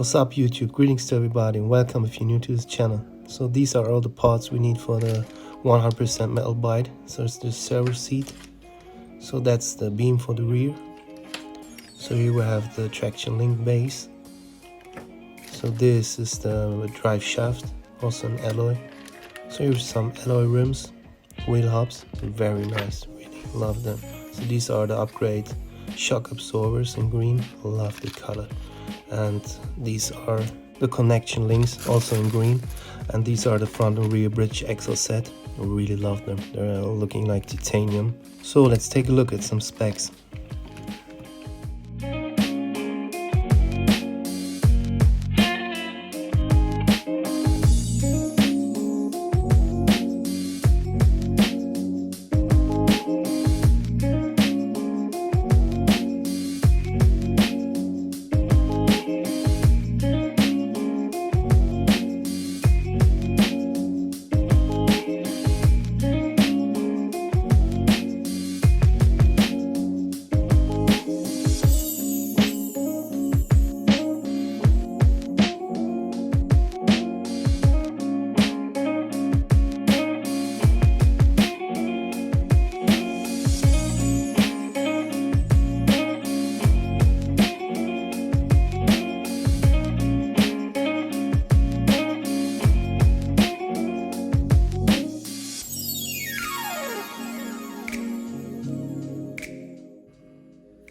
What's up YouTube, greetings to everybody and welcome if you're new to this channel. So these are all the parts we need for the 100% metal bite. So it's the servo seat, so that's the beam for the rear. So here we have the traction link base. So this is the drive shaft, also an alloy. So here's some alloy rims, wheel hubs, very nice, really love them. So these are the Upgrade Shockabsorbers in green, love the color. And these are the connection links, also in green. And these are the front and rear bridge axle set, I really love them, they're looking like titanium. So let's take a look at some specs.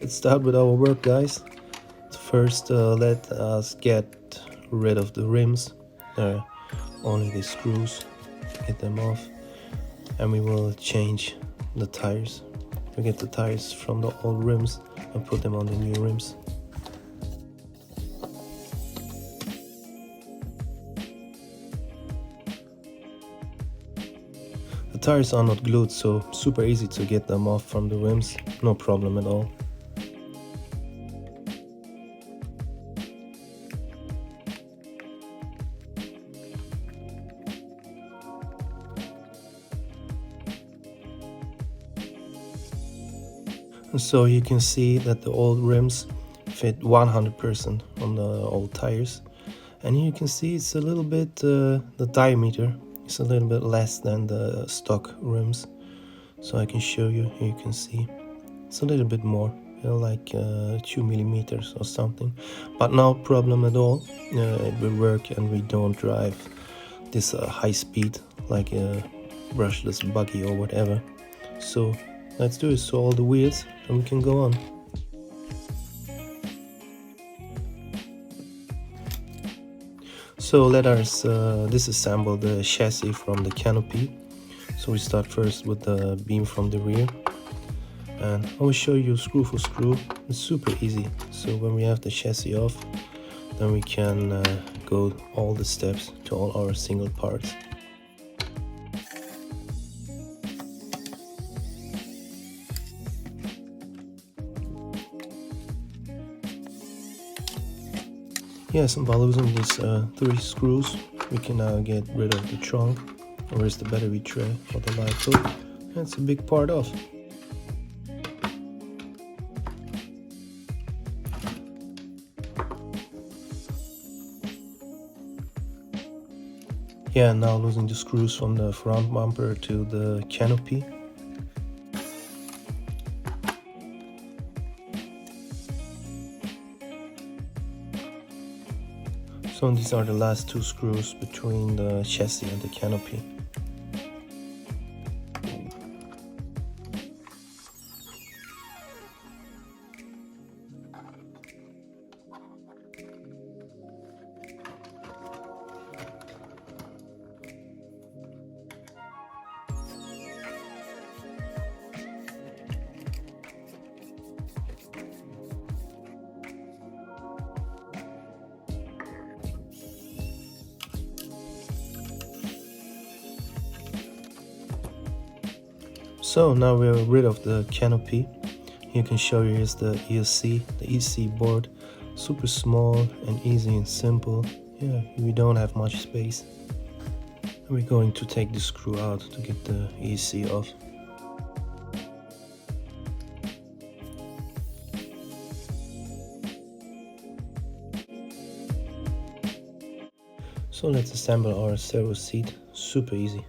Let's start with our work, guys. First, let us get rid of the rims. There are only the screws, get them off, and we will change the tires. We get the tires from the old rims and put them on the new rims. The tires are not glued, so super easy to get them off from the rims, no problem at all. So you can see that the old rims fit 100% on the old tires, and you can see it's a little bit, the diameter is a little bit less than the stock rims. So I can show you, here you can see it's a little bit more, like 2 millimeters or something, but no problem at all. It will work, and we don't drive this high speed like a brushless buggy or whatever. So let's do it. So all the wheels, and we can go on. So let us disassemble the chassis from the canopy. So we start first with the beam from the rear, and I will show you screw for screw. It's super easy. So when we have the chassis off, then we can go all the steps to all our single parts. Yes, and by losing these 3 screws, we can now get rid of the trunk. Where's the battery tray for the light bulb? That's a big part off. Yeah, now losing the screws from the front bumper to the canopy. So these are the last 2 screws between the chassis and the canopy. So now we're rid of the canopy. You can show you here's the ESC, the EC board, super small and easy and simple. Yeah, we don't have much space. And we're going to take the screw out to get the ESC off. So let's assemble our servo seat, super easy.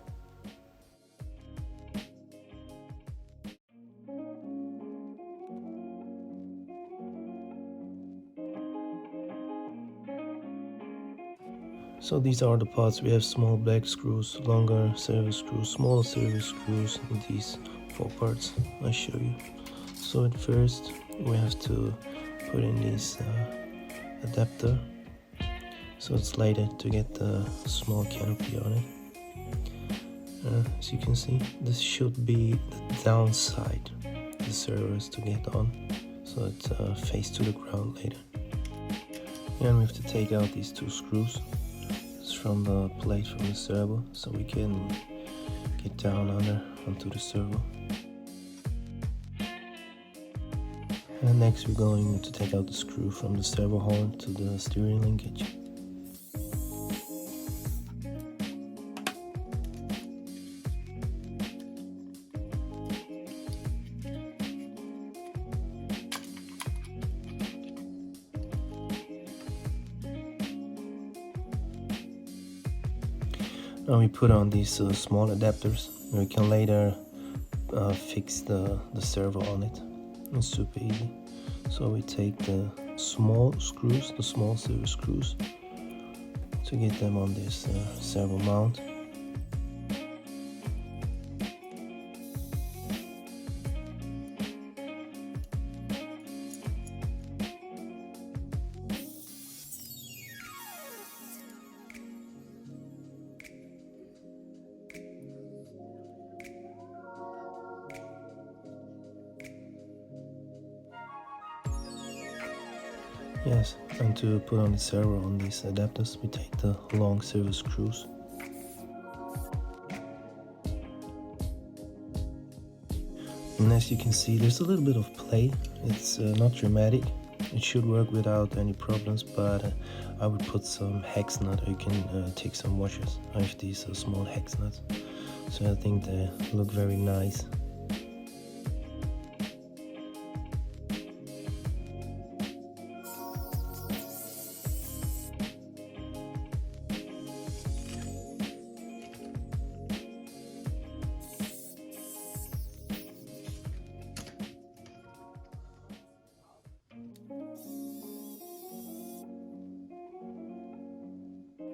So these are the parts. We have small black screws, longer servo screws, smaller servo screws, and these 4 parts I show you. So at first we have to put in this adapter, so it's lighter to get the small canopy on it. As you can see, this should be the downside the servo is to get on, so it face to the ground later. And we have to take out these 2 screws. It's from the plate from the servo, so we can get down onto the servo. And next we're going to take out the screw from the servo horn to the steering linkage. Now we put on these small adapters, and we can later fix the servo on it. It's super easy. So we take the small screws, the small servo screws, to get them on this servo mount. Yes, and to put on the servo on these adapters, we take the long servo screws. And as you can see, there's a little bit of play. It's not dramatic. It should work without any problems, but I would put some Hexnut, or you can take some washers. I have these small Hexnuts, so I think they look very nice.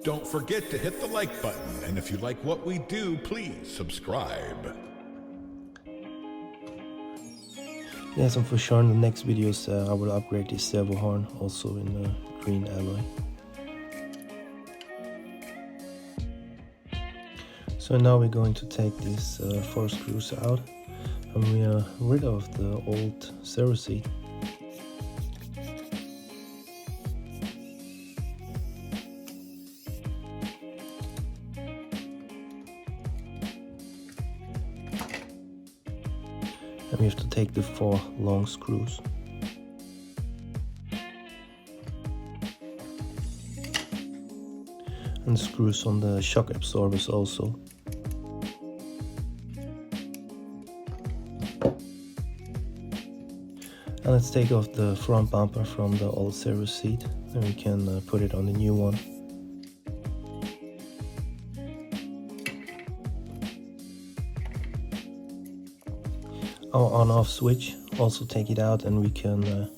Don't forget to hit the like button, and if you like what we do, please subscribe. Yes, and for sure in the next videos I will upgrade this servo horn also in the green alloy. So now we're going to take these 4 screws out, and we are rid of the old servo seat. And we have to take the 4 long screws. And screws on the shock absorbers also. And let's take off the front bumper from the old servo seat, and we can put it on the new one. Our on-off switch, also take it out, and we can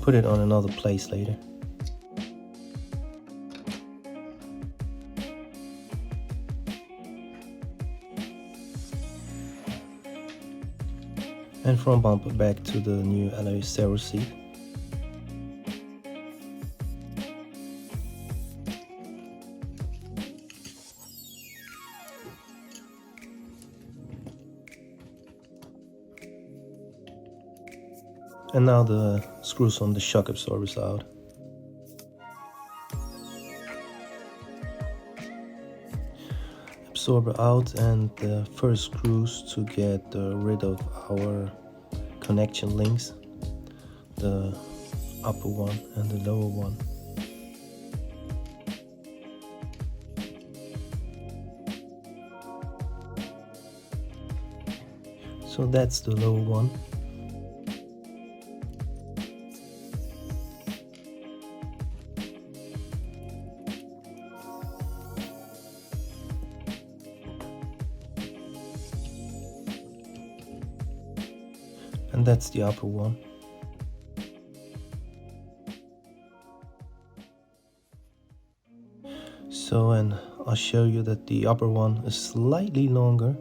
put it on another place later. And front bumper back to the new alloy servo seat. And now the screws on the shock absorbers out. Absorber out, and the first screws to get rid of our connection links, the upper one and the lower one. So that's the lower one. and that's the upper one. So, and I'll show you that the upper one is slightly longer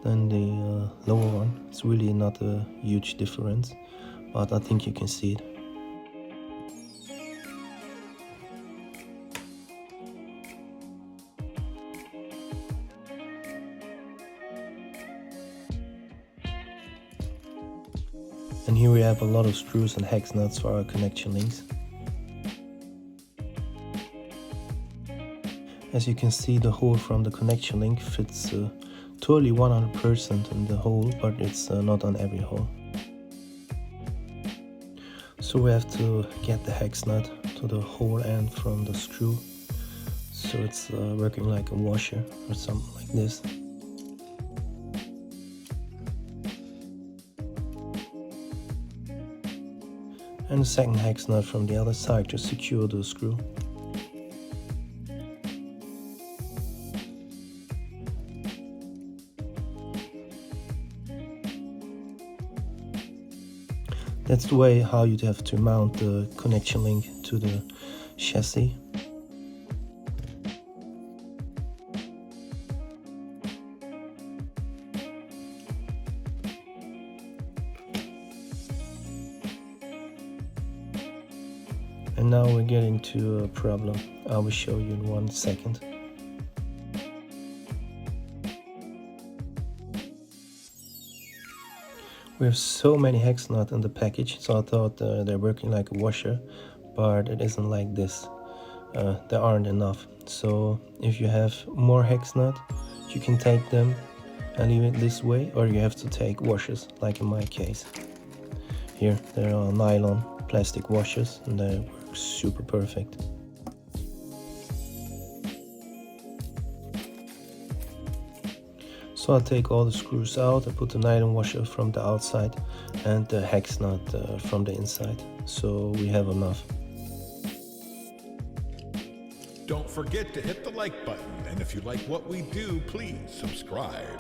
than the lower one. It's really not a huge difference, but I think you can see it. And here we have a lot of screws and hex nuts for our connection links. As you can see, the hole from the connection link fits totally 100% in the hole, but it's not on every hole. So we have to get the hex nut to the hole end from the screw, so it's working like a washer or something like this. And the second hex nut from the other side to secure the screw. That's the way how you'd have to mount the connection link to the chassis. And now we're getting to a problem. I will show you in 1 second. We have so many hex nuts in the package, so I thought they're working like a washer, but it isn't like this. There aren't enough. So if you have more hex nuts, you can take them and leave it this way, or you have to take washers, like in my case. Here there are nylon plastic washers, and they work super perfect. So I'll take all the screws out, I put the nylon washer from the outside and the hex nut from the inside, so we have enough. Don't forget to hit the like button, and if you like what we do, please subscribe.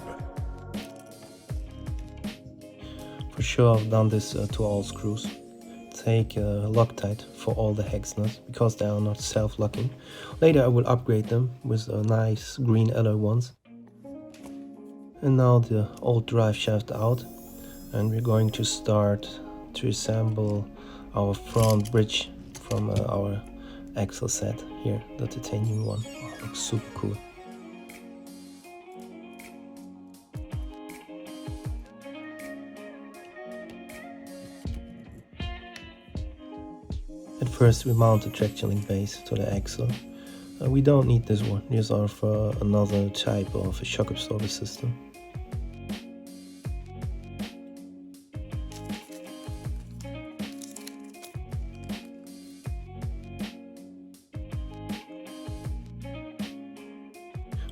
For sure I've done this to all screws. Take Loctite for all the hex nuts, because they are not self-locking. Later I will upgrade them with nice green alloy ones. And now the old drive shaft out, and we're going to start to assemble our front bridge from our axle set here, the titanium one. Oh, looks super cool. At first we mount the traction link base to the axle. We don't need this one, these are for another type of a shock absorber system.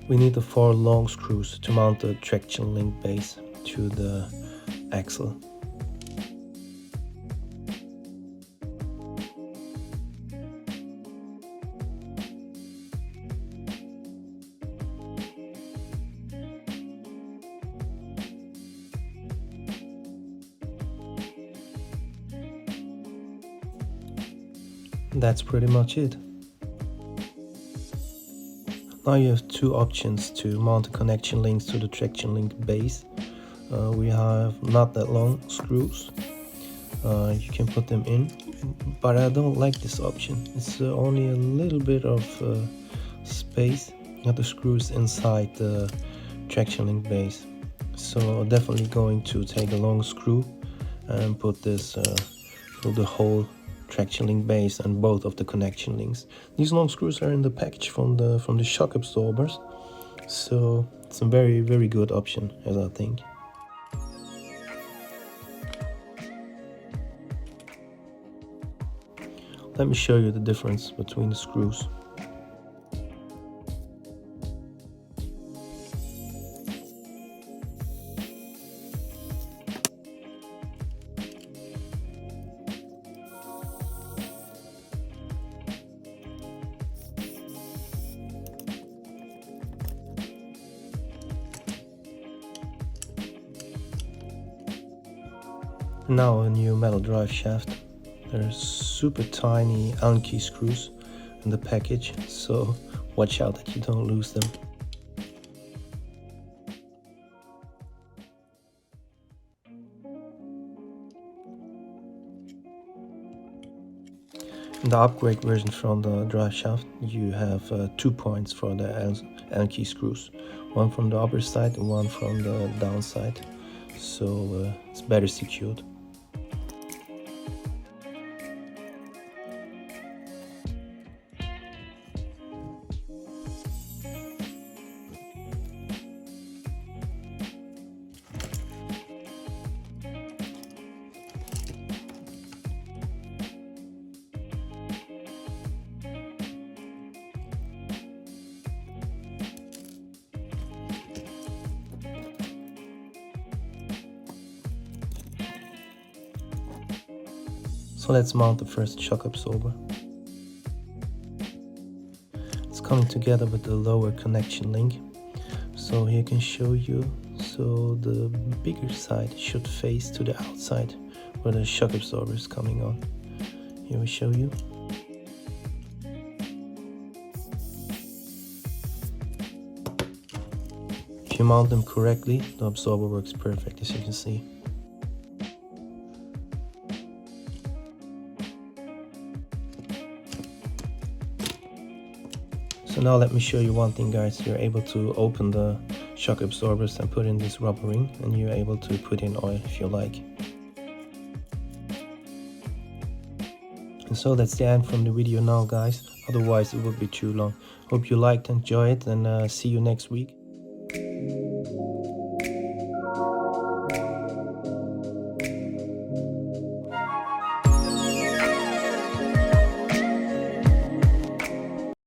We need the 4 long screws to mount the traction link base to the axle. That's pretty much it. Now you have 2 options to mount the connection links to the traction link base. We have not that long screws. You can put them in, but I don't like this option. It's only a little bit of space at the screws inside the traction link base. So definitely going to take a long screw and put this through the whole traction link base and both of the connection links. These long screws are in the package from the shock absorbers, so it's a very good option, as I think. Let me show you the difference between the screws. Now a new metal drive shaft. There's super tiny Allen key screws in the package, so watch out that you don't lose them. In the upgrade version from the drive shaft, you have 2 points for the Allen key screws. One from the upper side and one from the down side, so it's better secured. So let's mount the first shock absorber. It's coming together with the lower connection link. So here I can show you, so the bigger side should face to the outside where the shock absorber is coming on. Here we show you. If you mount them correctly, the absorber works perfect, as you can see. So now let me show you one thing, guys. You're able to open the shock absorbers and put in this rubber ring, and you're able to put in oil if you like. And so that's the end from the video now, guys. Otherwise it would be too long. Hope you liked and enjoyed, and see you next week.